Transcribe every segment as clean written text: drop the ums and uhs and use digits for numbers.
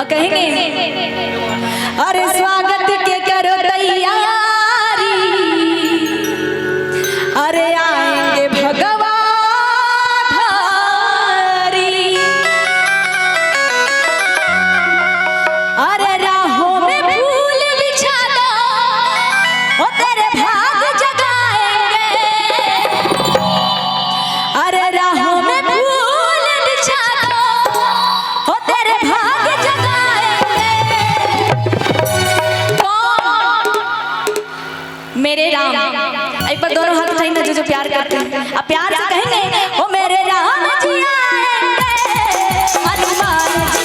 कहेंगे अरे स्वागत के करो तैयारी, अरे आएंगे भगवाधारी, अरे राहों में फूल बिछा दो ओ तेरे भाग जगाएंगे, अरे राहों में फूल बिछा दो ओ तेरे भाग जगाएंगे। कौन? मेरे राम। एक बार दोनों हाथ उठाइए ना जो प्यार करते हैं, अब प्यार से कहेंगे ओ मेरे राम जी आएंगे, हनुमान जी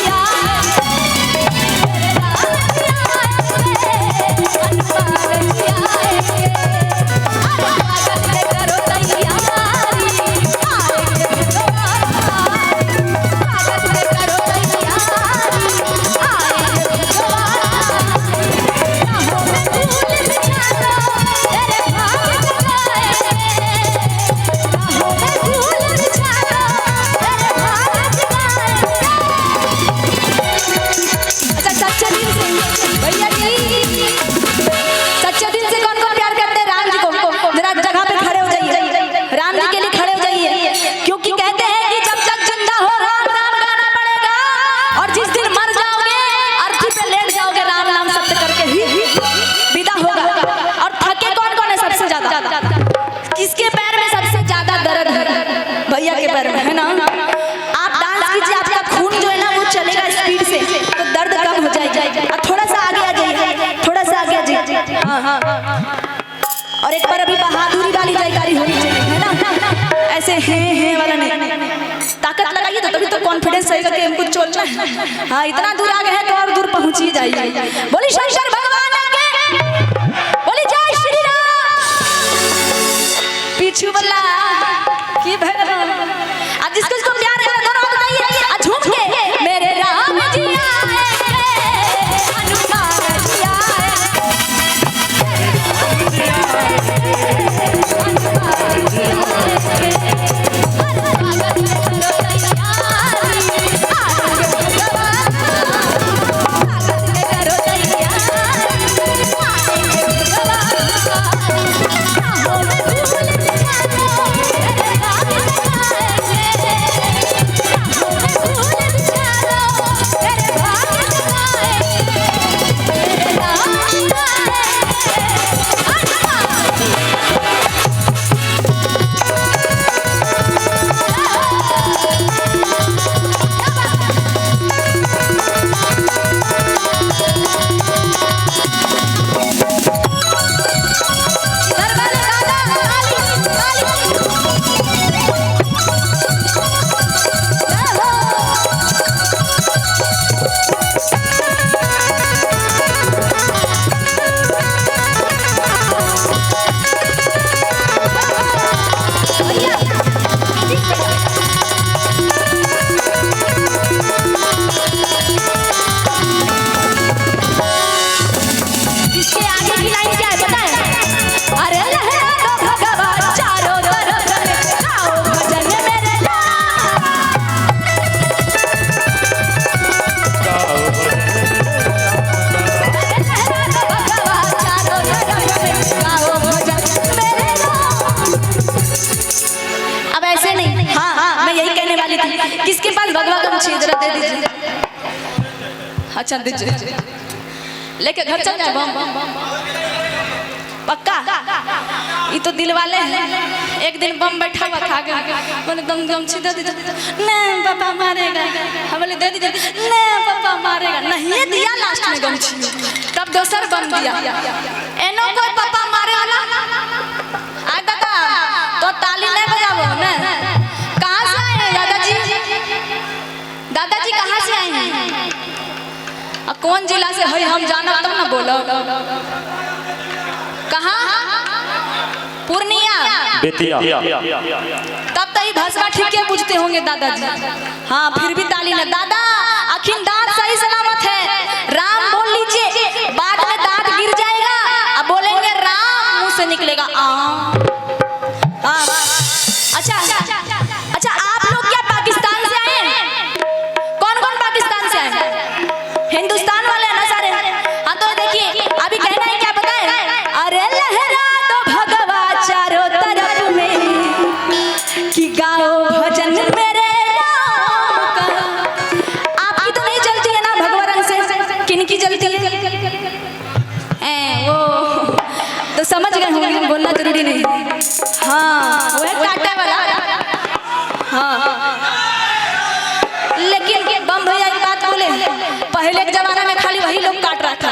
किसके पैर में सबसे ज्यादा दर्द है? भैया के पैर में, है ना? आप डांस कीजिए, आपका खून जो है ना वो चलेगा स्पीड से, तो दर्द कम हो जाएगा। और थोड़ा सा आगे आ जाइए, थोड़ा सा आगे आ जाइए। हाँ। और एक बार अभी बहादुरी वाली जयकारी होनी चाहिए, है ना? ऐसे हैं वाला नहीं, ताकत लगाइए तो तभी तो कॉन्फिडेंस रहेगा कि हमको चलना है। हाँ, इतना दूर आ गए हैं तो और दूर पहुंच ही जाइए। बोली शंकर भगवान के, बोली जय श्री राम। पीछू वाला की भगवान आज जिसको जिसको प्यार है दोनों हाथ उठाइए, आज झूम के मेरे राम जी आएंगे, हनुमान जी आएंगे, हनुमान जी आएंगे, किसके पास भगवा गमछी जरा दे दीजिए। अच्छा दीजिए, लेके घर चल जाए। बम पक्का? ये तो दिल वाले हैं। एक दिन बम बैठा हुआ खा गया, बोले दम गमछी दे दीजिए। नहीं पापा मारेगा। हम बोले दे दीजिए। नहीं पापा मारेगा। नहीं दिया लास्ट में गमछी, तब दोसर बम दिया। एनो कोई पापा मारे वाला आ दादा तो ताली नहीं बजाबो ना। कहाँ से आए हैं दादाजी? दादाजी कहाँ से आए हैं? कौन जिला से है हम जाना तब ना बोलो। कहाँ? पूर्णिया, बेतिया। तब तो ही भसवा ठीक है पूछते होंगे दादाजी। हाँ फिर भी ताली ना। दादा आखिर दांत सही सलामत है? राम बोल लीजिए, बाद में दांत गिर जाएगा। अब बोलेंगे राम, मुंह से निकलेगा आ। अच्छा आप लोग क्या पाकिस्तान से आए? कौन कौन पाकिस्तान से आए? पहले के जमाना में खाली वही लोग काट रहा था,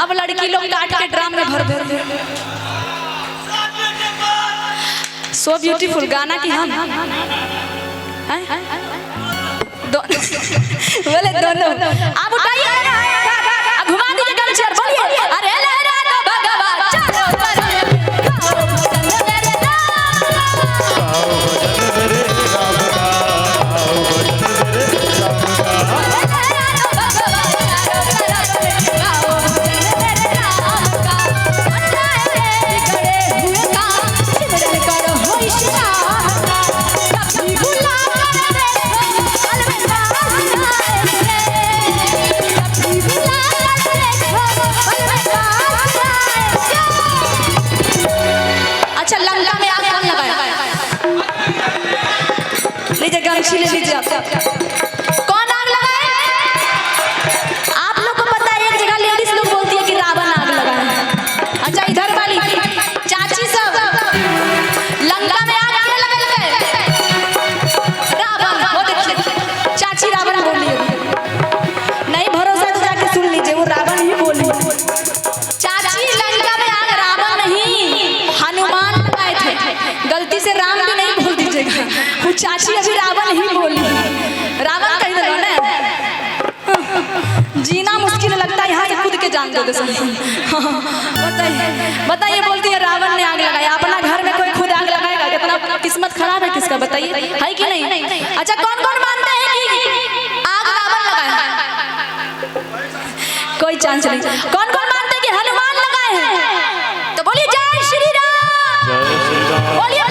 अब लड़की लोग काट के ड्राम में भर दे। सो ब्यूटीफुल गाना की हम बोले दोनों आप उठाइए, घुमा दीजिए कल्चर, बोलिए अरे ले लीजिए आप। कौन आग लगाए? आप लोग को पता है, एक जगह लेडीज लोग बोलती है कि रावण आग लगाए। अच्छा इधर वाली चाची सब लंका में आग क्यों लगाए? रावण, वो देखिए चाची रावण बोली है। नहीं भरोसा तो जाके सुन लीजिए, वो रावण ही बोली। चाची लंका में आग रावण नहीं हनुमान लगाए थे, गलती से राम भी नहीं बोल दीजिएगा। वो चाची अभी रावण ही बोली, रावण कहीं ना जीना मुश्किल लगता है, यहाँ से खुद के जान दो। बताइए बोलती है रावण ने आग लगाया, अपना घर में कोई खुद आग लगाएगा? कितना किस्मत खराब है किसका, बताइए है कि नहीं? अच्छा कौन कौन मानते हैं कि आग रावण लगाया? कोई चांस नहीं। कौन कौन मानते हैं कि हनुमान लगाए हैं? तो बोलिए जय श्री राम, बोलिए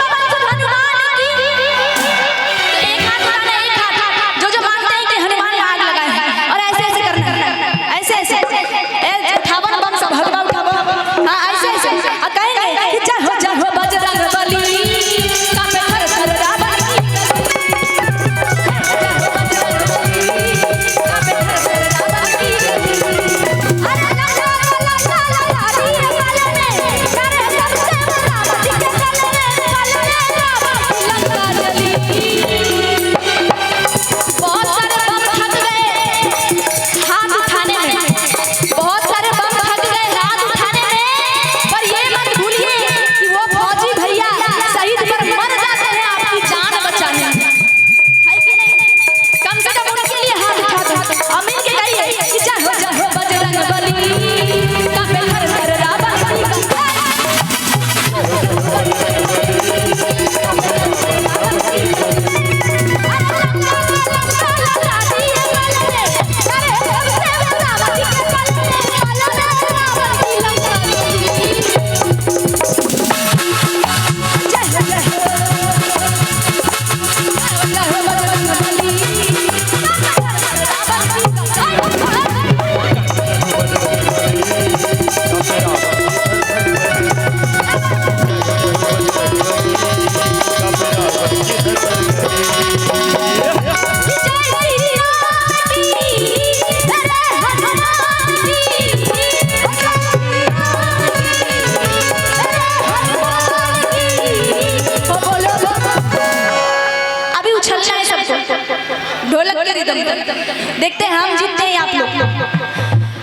देखते हैं हम जीतते हैं आप लोग।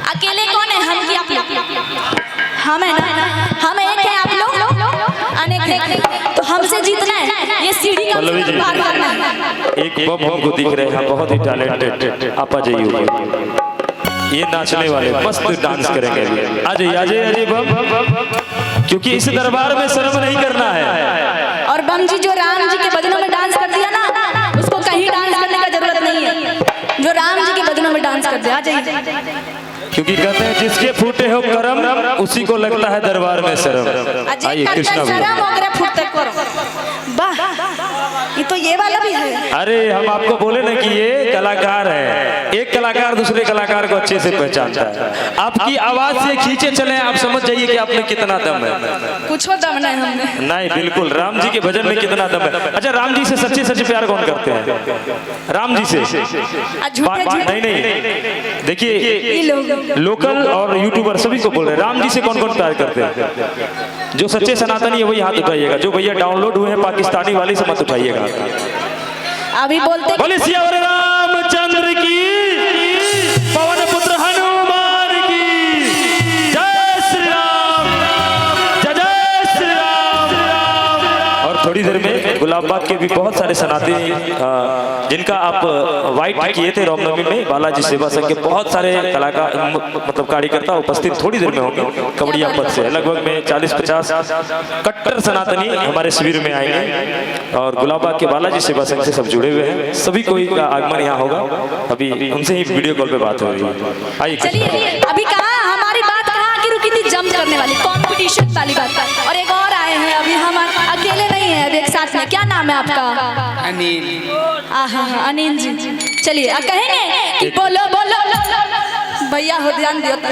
अकेले कौन है? हम की आप लोग, हम है ना, हम एक है, आप लोग अनेक हैं, तो हमसे जीतना है। ये सीढ़ी का पार करना है। एक बम हमको दिख रहे हैं, बहुत ही टैलेंटेड आपा जाइए, ये नाचने वाले मस्त डांस करेंगे। आ जाइए आ जाइए आ जाइए बम, क्योंकि इस दरबार में शर्म नहीं करना है। और बम जी जो राम जी के भजनों में डांस कर दिया ना, उसको कहीं डांस करने का जरूरत नहीं है, जो राम जी के भजनों में डांस कर दिया। आ जाइए, क्योंकि कहते हैं जिसके फूटे हो करम उसी को लगता है दरबार में शर्म। आइए कृष्णा ये तो ये वाला भी है। अरे हम आपको बोले ना कि ये कलाकार है, एक कलाकार दूसरे कलाकार को अच्छे से पहचानता है। आपकी आवाज से खींचे चले, आप समझ जाइए कि आप में कितना दम है। कुछ दम नहीं हमने। नहीं बिल्कुल, राम जी के भजन में कितना दम है। अच्छा राम जी से सच्चे सच्चे प्यार कौन करते हैं? राम जी से नहीं नहीं, देखिए लोकल और यूट्यूबर सभी को बोल रहे हैं, राम जी से कौन कौन प्यार करते हैं? जो सच्चे सनातनी है वही हाथ उठाइएगा, जो भैया डाउनलोड हुए हैं पाकिस्तानी वाली से मत उठाइएगा। अभी बोलते बोले सिया रामचंद्र की, पवन पुत्र गुलाब बाग के भी बहुत सारे सनातनी जिनका आप वाइट किए थे रामनवमी में, बालाजी सेवा संघ के बहुत सारे कलाकार मतलब कार्यकर्ता उपस्थित थोड़ी देर में होंगे कबड्डिया पद से। लगभग में 40-50 कट्टर सनातनी हमारे शिविर में आएंगे और गुलाब बाग के बालाजी सेवा संघ से सब जुड़े हुए हैं। सभी कोई का आगमन यहाँ होगा। अभी उनसे ही वीडियो कॉल पे बात हो रही है। आइए चलिए, अभी कहाँ हमारी बात कहाँ आगे रुकी थी? जंप करने वाली, कंपटीशन वाली बात। और एक और आए हैं अभी, हम अकेले नहीं है, अभी एक साथ में। क्या नाम है आपका? अनिल। आहा, अनिल जी। चलिए कहेंगे कि बोलो बोलो भैया हो, ध्यान दियो।